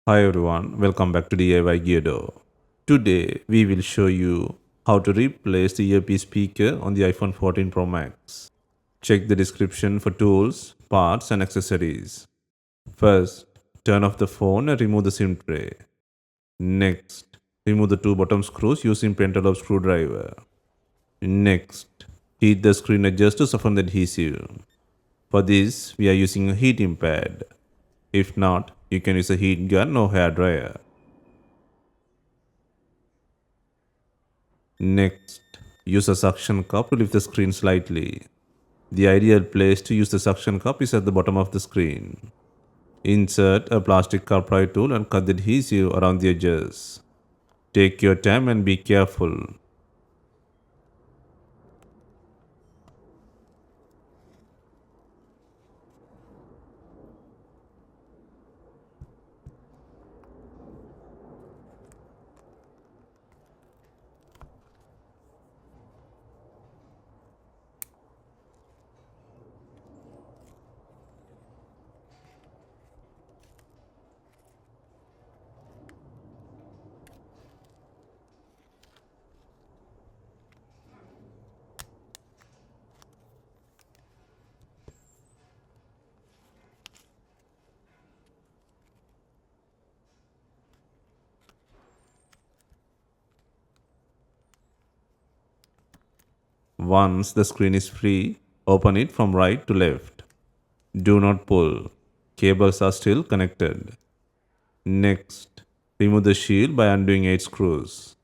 Hi everyone, welcome back to DIY Gear. Today we will show you how to replace the earpiece speaker on the iPhone 14 Pro Max. Check the description for tools, parts and accessories. First, turn off the phone and remove the SIM tray. Next, remove the two bottom screws using pentalobe screwdriver. Next, heat the screen adjuster to soften the adhesive. For this, we are using a heating pad. If not, you can use a heat gun or hair dryer. Next, use a suction cup to lift the screen slightly. The ideal place to use the suction cup is at the bottom of the screen. Insert a plastic cup pry tool and cut the adhesive around the edges. Take your time and be careful. Once the screen is free, open it from right to left. Do not pull. Cables are still connected. Next, remove the shield by undoing 8 screws.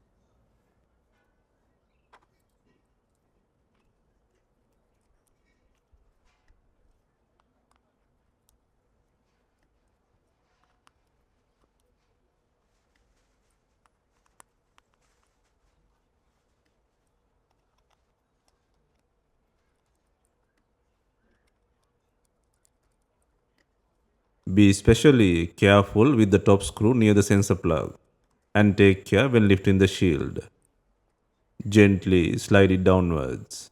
Be especially careful with the top screw near the sensor plug and take care when lifting the shield. Gently slide it downwards.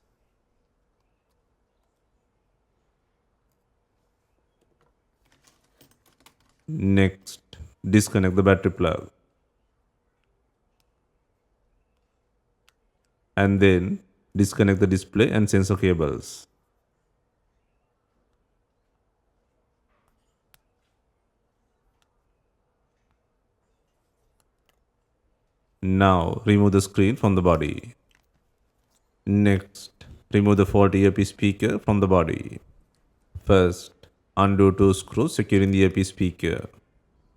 Next, disconnect the battery plug and then disconnect the display and sensor cables. Now, remove the screen from the body. Next, remove the faulty earpiece speaker from the body. First, undo two screws securing the earpiece speaker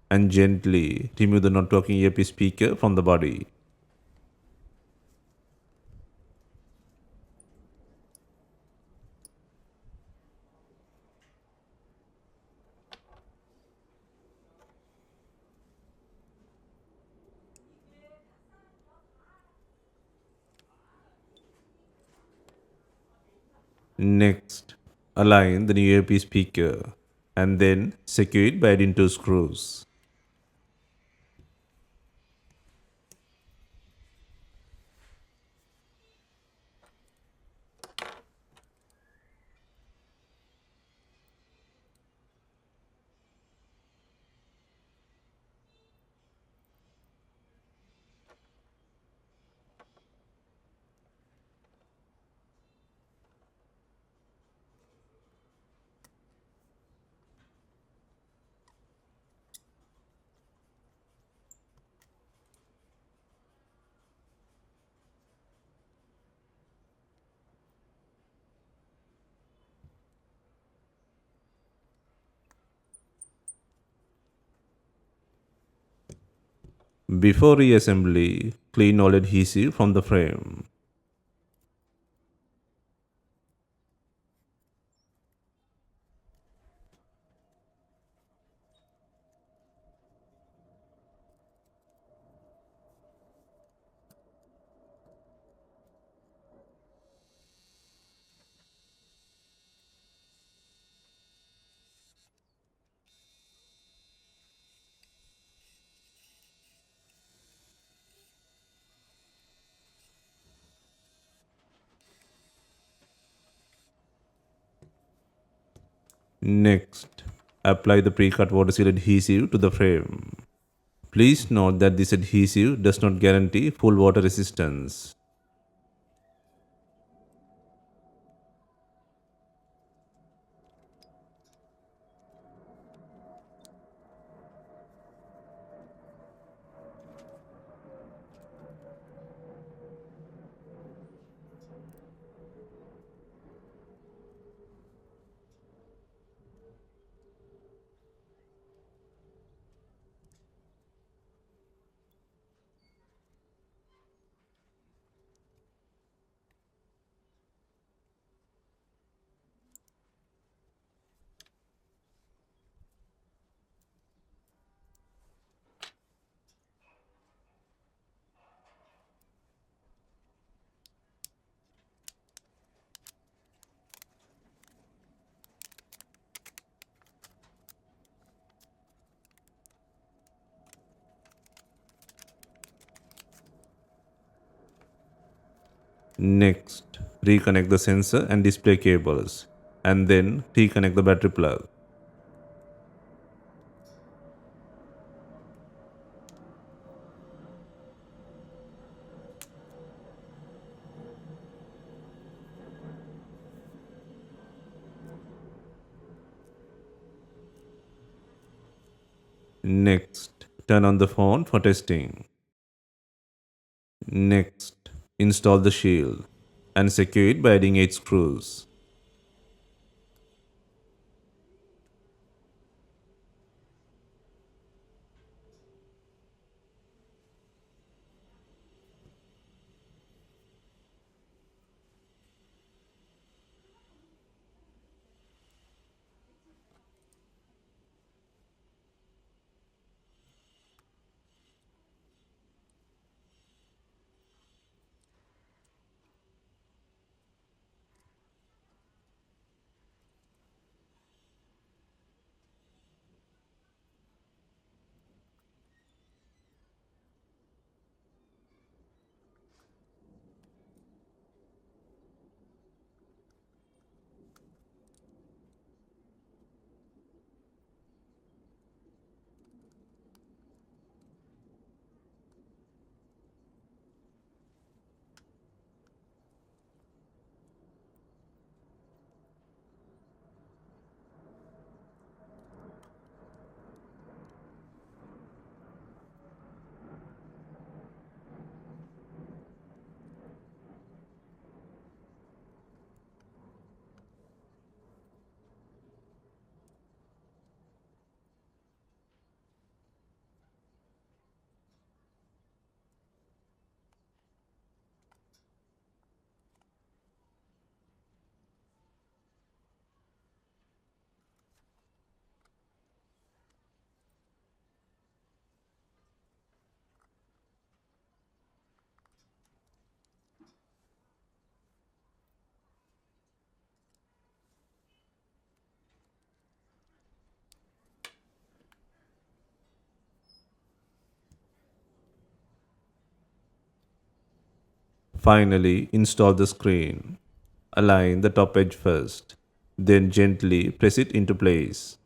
and gently remove the not working earpiece speaker from the body. Next, align the new earpiece speaker and then secure it by adding two screws. Before reassembly, clean all adhesive from the frame. Next, apply the pre-cut water seal adhesive to the frame. Please note that this adhesive does not guarantee full water resistance. Next, reconnect the sensor and display cables, and then reconnect the battery plug. Next, turn on the phone for testing. Next, install the shield and secure it by adding 8 screws. Finally, install the screen. Align the top edge first, then gently press it into place.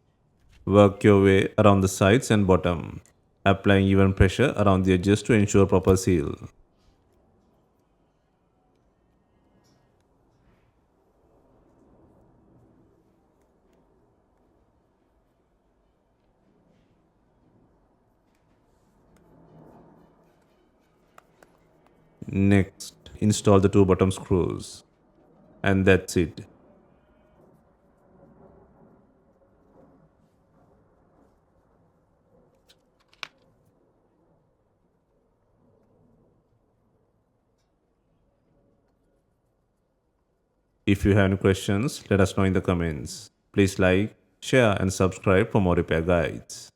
Work your way around the sides and bottom, applying even pressure around the edges to ensure proper seal. Next, install the two bottom screws. And that's it. If you have any questions, let us know in the comments. Please like, share, and subscribe for more repair guides.